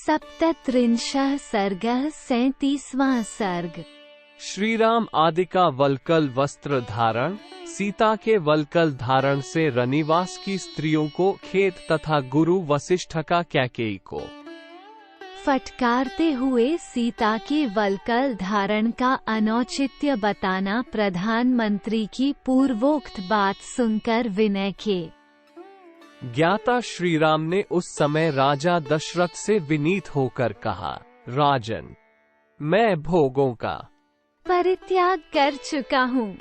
सप्तत्रिंशः सर्गः 37वां सर्ग। श्रीराम आदि का वल्कल वस्त्र धारण। सीता के वल्कल धारण से रनिवास की स्त्रियों को खेद तथा गुरु वशिष्ठ का कैकेयी को फटकारते हुए सीता के वल्कल धारण का अनौचित्य बताना। प्रधानमंत्री की पूर्वोक्त बात सुनकर विनय के ज्ञाता श्रीराम ने उस समय राजा दशरथ से विनीत होकर कहा, राजन, मैं भोगों का परित्याग कर चुका हूँ।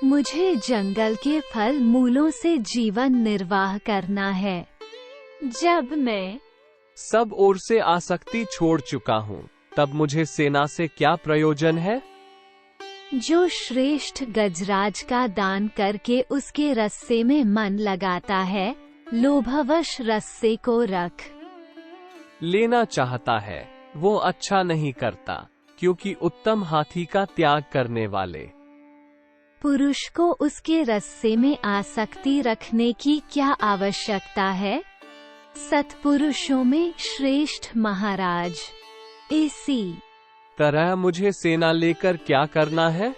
मुझे जंगल के फल मूलों से जीवन निर्वाह करना है। जब मैं सब ओर से आसक्ति छोड़ चुका हूँ, तब मुझे सेना से क्या प्रयोजन है। जो श्रेष्ठ गजराज का दान करके उसके रस्से में मन लगाता है, लोभवश रस्से को रख लेना चाहता है, वो अच्छा नहीं करता, क्योंकि उत्तम हाथी का त्याग करने वाले पुरुष को उसके रस्से में आसक्ति रखने की क्या आवश्यकता है। सत्पुरुषों में श्रेष्ठ महाराज। इसी तरह मुझे सेना लेकर क्या करना है।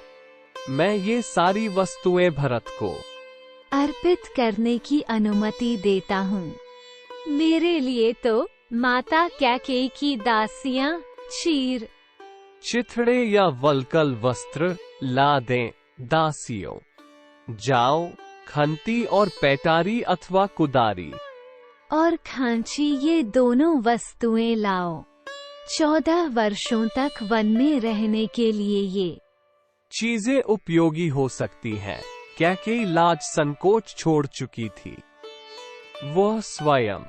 मैं ये सारी वस्तुएं भरत को अर्पित करने की अनुमति देता हूँ। मेरे लिए तो माता कैकेयी की दासियां चीर चिथड़े या वल्कल वस्त्र ला दें दासियों। जाओ, खंती और पैटारी अथवा कुदारी और खांची ये दोनों वस्तुएं लाओ। 14 वर्षों तक वन में रहने के लिए ये चीजें उपयोगी हो सकती हैं। कैकेयी लाज संकोच छोड़ चुकी थी। वह स्वयं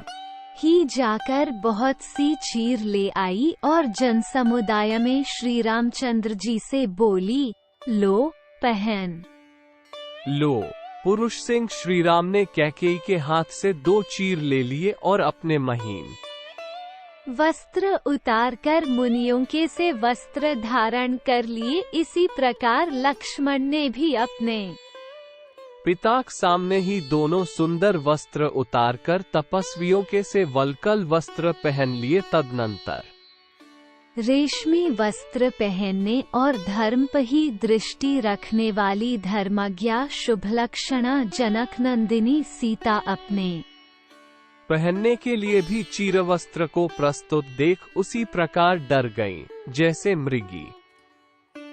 ही जाकर बहुत सी चीर ले आई और जनसमुदाय में श्री रामचंद्र जी से बोली, लो पहन लो। पुरुष सिंह श्रीराम ने कैकेयी के हाथ से 2 चीर ले लिए और अपने महीन वस्त्र उतार कर मुनियों के से वस्त्र धारण कर लिए। इसी प्रकार लक्ष्मण ने भी अपने पिता के सामने ही दोनों सुंदर वस्त्र उतारकर तपस्वियों के से वल्कल वस्त्र पहन लिए। तदनंतर रेशमी वस्त्र पहनने और धर्म पर ही दृष्टि रखने वाली धर्मज्ञा शुभलक्षणा जनक नंदिनी सीता अपने पहनने के लिए भी चीरवस्त्र को प्रस्तुत देख उसी प्रकार डर गईं, जैसे मृगी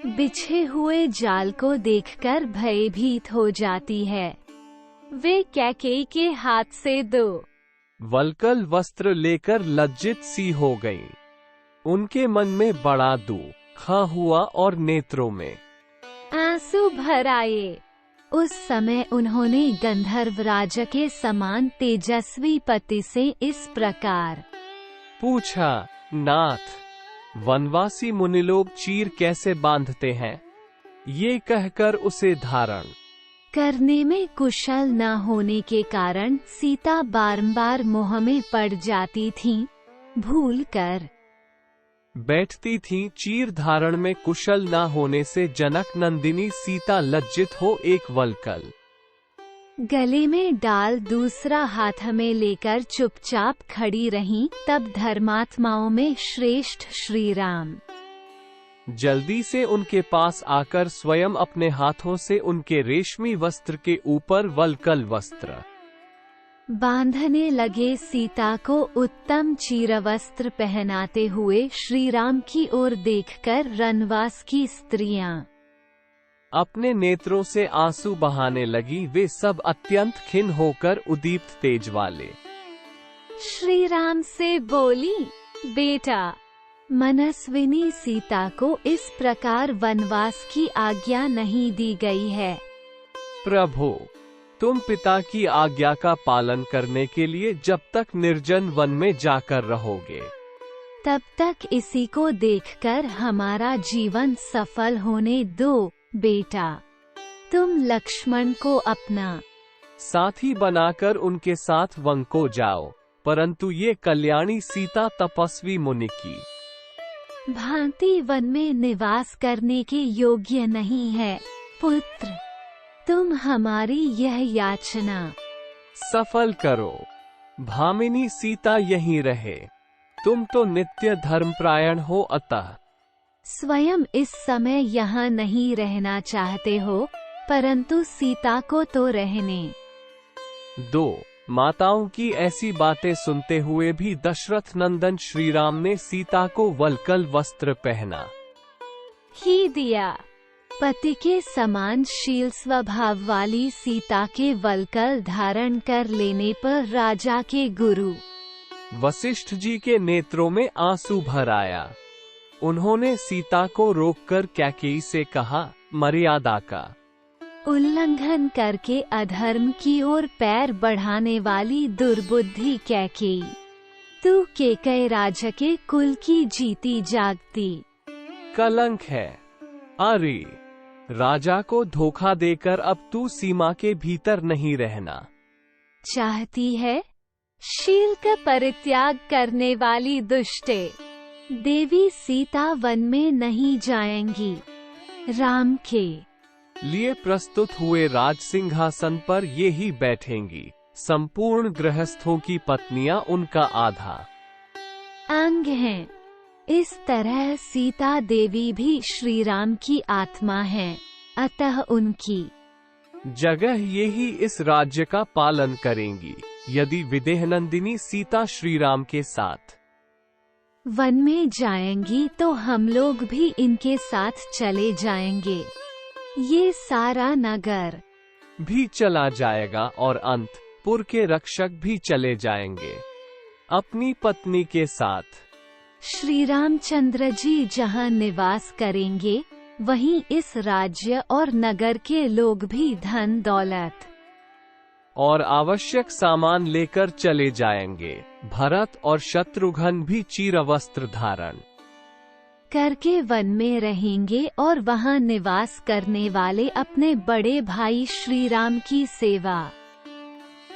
बिछे हुए जाल को देखकर भयभीत हो जाती है। वे कैकेयी के हाथ से 2 वल्कल वस्त्र लेकर लज्जित सी हो गईं। उनके मन में बड़ा दुख हुआ और नेत्रों में आंसू भर आए। उस समय उन्होंने गंधर्वराज के समान तेजस्वी पति से इस प्रकार पूछा, नाथ, वनवासी मुनिलोग चीर कैसे बांधते हैं। ये कहकर उसे धारण करने में कुशल न होने के कारण सीता बारंबार मोह में पड़ जाती थीं। भूल कर बैठती थीं। चीर धारण में कुशल न होने से जनक नंदिनी सीता लज्जित हो एक वल्कल गले में डाल दूसरा हाथ में लेकर चुपचाप खड़ी रहीं। तब धर्मात्माओं में श्रेष्ठ श्रीराम जल्दी से उनके पास आकर स्वयं अपने हाथों से उनके रेशमी वस्त्र के ऊपर वल्कल वस्त्र बांधने लगे। सीता को उत्तम चीरवस्त्र पहनाते हुए श्रीराम की ओर देखकर रनवास की स्त्रियां अपने नेत्रों से आंसू बहाने लगी। वे सब अत्यंत खिन्न होकर उदीप्त तेज वाले श्रीराम से बोली, बेटा, मनस्विनी सीता को इस प्रकार वनवास की आज्ञा नहीं दी गई है। प्रभु, तुम पिता की आज्ञा का पालन करने के लिए जब तक निर्जन वन में जाकर रहोगे, तब तक इसी को देखकर हमारा जीवन सफल होने दो। बेटा, तुम लक्ष्मण को अपना साथी बनाकर उनके साथ वन को जाओ। परंतु ये कल्याणी सीता तपस्वी मुनि की भांति वन में निवास करने के योग्य नहीं है। पुत्र, तुम हमारी यह याचना सफल करो। भामिनी सीता यहीं रहे। तुम तो नित्य धर्मपरायण हो, अतः स्वयं इस समय यहाँ नहीं रहना चाहते हो, परंतु सीता को तो रहने दो। माताओं की ऐसी बातें सुनते हुए भी दशरथ नंदन श्री राम ने सीता को वल्कल वस्त्र पहना ही दिया। पति के समान शील स्वभाव वाली सीता के वल्कल धारण कर लेने पर राजा के गुरु वशिष्ठ जी के नेत्रों में आंसू भर आया। उन्होंने सीता को रोककर कैकेयी से कहा, मर्यादा का उल्लंघन करके अधर्म की ओर पैर बढ़ाने वाली दुर्बुद्धि कैकेयी, तू केकई राजा के कुल की जीती जागती कलंक है। अरे, राजा को धोखा देकर अब तू सीमा के भीतर नहीं रहना चाहती है। शील का परित्याग करने वाली दुष्टे देवी सीता वन में नहीं जाएंगी। राम के लिए प्रस्तुत हुए राज सिंहासन पर ये ही बैठेंगी। संपूर्ण गृहस्थों की पत्नियां उनका आधा अंग हैं। इस तरह सीता देवी भी श्री राम की आत्मा है, अतः उनकी जगह ये ही इस राज्य का पालन करेंगी। यदि विदेहनंदिनी सीता श्री राम के साथ वन में जाएंगी तो हम लोग भी इनके साथ चले जाएंगे। ये सारा नगर भी चला जाएगा और अंतपुर के रक्षक भी चले जाएंगे अपनी पत्नी के साथ। श्री रामचंद्र जी जहाँ निवास करेंगे, वहीं इस राज्य और नगर के लोग भी धन दौलत और आवश्यक सामान लेकर चले जाएंगे। भरत और शत्रुघ्न भी चीरवस्त्र धारण करके वन में रहेंगे और वहां निवास करने वाले अपने बड़े भाई श्री राम की सेवा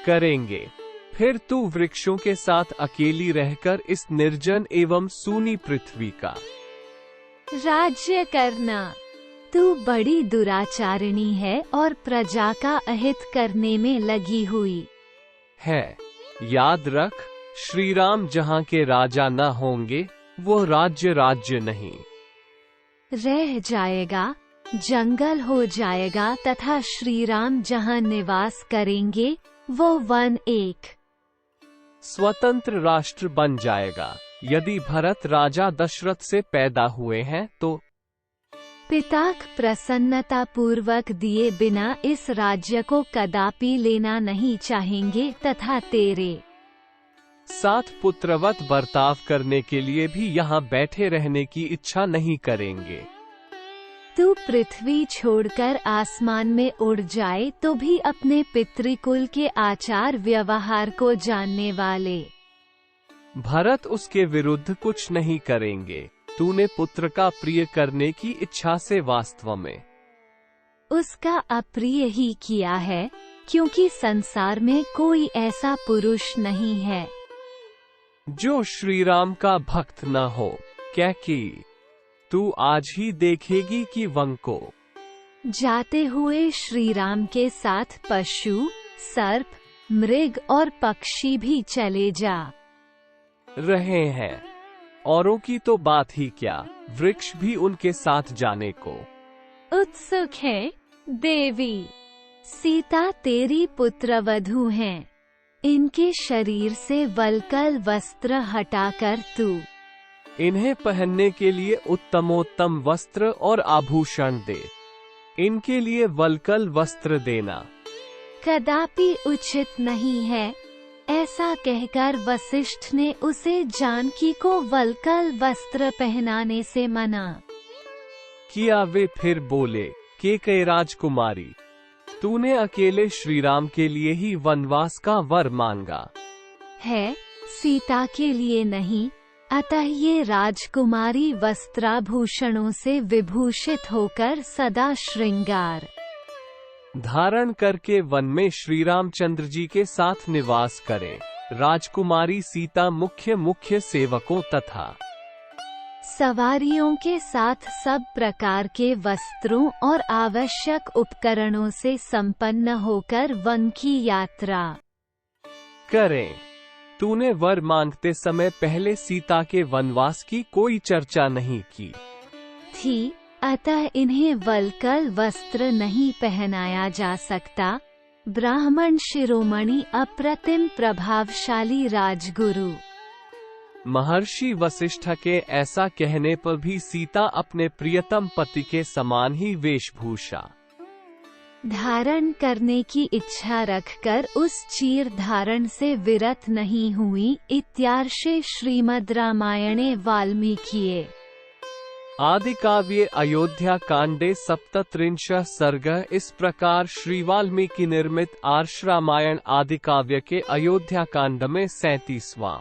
करेंगे। फिर तू वृक्षों के साथ अकेली रहकर इस निर्जन एवं सूनी पृथ्वी का राज्य करना। तू बड़ी दुराचारिणी है और प्रजा का अहित करने में लगी हुई है। याद रख, श्री राम जहाँ के राजा न होंगे, वो राज्य नहीं रह जाएगा, जंगल हो जाएगा, तथा श्री राम जहाँ निवास करेंगे, वो वन एक स्वतंत्र राष्ट्र बन जाएगा। यदि भरत राजा दशरथ से पैदा हुए हैं तो पिताक प्रसन्नता पूर्वक दिए बिना इस राज्य को कदापि लेना नहीं चाहेंगे, तथा तेरे साथ पुत्रवत बर्ताव करने के लिए भी यहाँ बैठे रहने की इच्छा नहीं करेंगे। तू पृथ्वी छोड़कर आसमान में उड़ जाए तो भी अपने पितृकुल के आचार व्यवहार को जानने वाले भरत उसके विरुद्ध कुछ नहीं करेंगे। तूने पुत्र का प्रिय करने की इच्छा से वास्तव में उसका अप्रिय ही किया है, क्योंकि संसार में कोई ऐसा पुरुष नहीं है जो श्री राम का भक्त न हो। कैकेयी, तू आज ही देखेगी कि वन को जाते हुए श्री राम के साथ पशु, सर्प, मृग और पक्षी भी चले जा रहे हैं। औरों की तो बात ही क्या, वृक्ष भी उनके साथ जाने को उत्सुक है। देवी सीता तेरी पुत्रवधू हैं। इनके शरीर से वल्कल वस्त्र हटाकर तू इन्हें पहनने के लिए उत्तमोत्तम वस्त्र और आभूषण दे। इनके लिए वल्कल वस्त्र देना कदापि उचित नहीं है। ऐसा कहकर वशिष्ठ ने उसे जानकी को वल्कल वस्त्र पहनाने से मना किया। वे फिर बोले, केकई राजकुमारी, तूने अकेले श्री राम के लिए ही वनवास का वर मांगा है, सीता के लिए नहीं। अतः ये राजकुमारी वस्त्राभूषणों से विभूषित होकर सदा श्रृंगार धारण करके वन में श्री रामचंद्र जी के साथ निवास करें। राजकुमारी सीता मुख्य सेवकों तथा सवारियों के साथ सब प्रकार के वस्त्रों और आवश्यक उपकरणों से संपन्न होकर वन की यात्रा करें। तूने वर मांगते समय पहले सीता के वनवास की कोई चर्चा नहीं की थी, अतः इन्हें वल्कल वस्त्र नहीं पहनाया जा सकता। ब्राह्मण शिरोमणि अप्रतिम प्रभावशाली राजगुरु महर्षि वशिष्ठ के ऐसा कहने पर भी सीता अपने प्रियतम पति के समान ही वेशभूषा धारण करने की इच्छा रखकर उस चीर धारण से विरत नहीं हुई। इत्यार्षे श्रीमद् रामायणे वाल्मीकिये आदि काव्ये अयोध्या कांडे 37 सर्ग। इस प्रकार श्री वाल्मीकि निर्मित आर्ष रामायण आदि काव्य के अयोध्या कांड में 37वां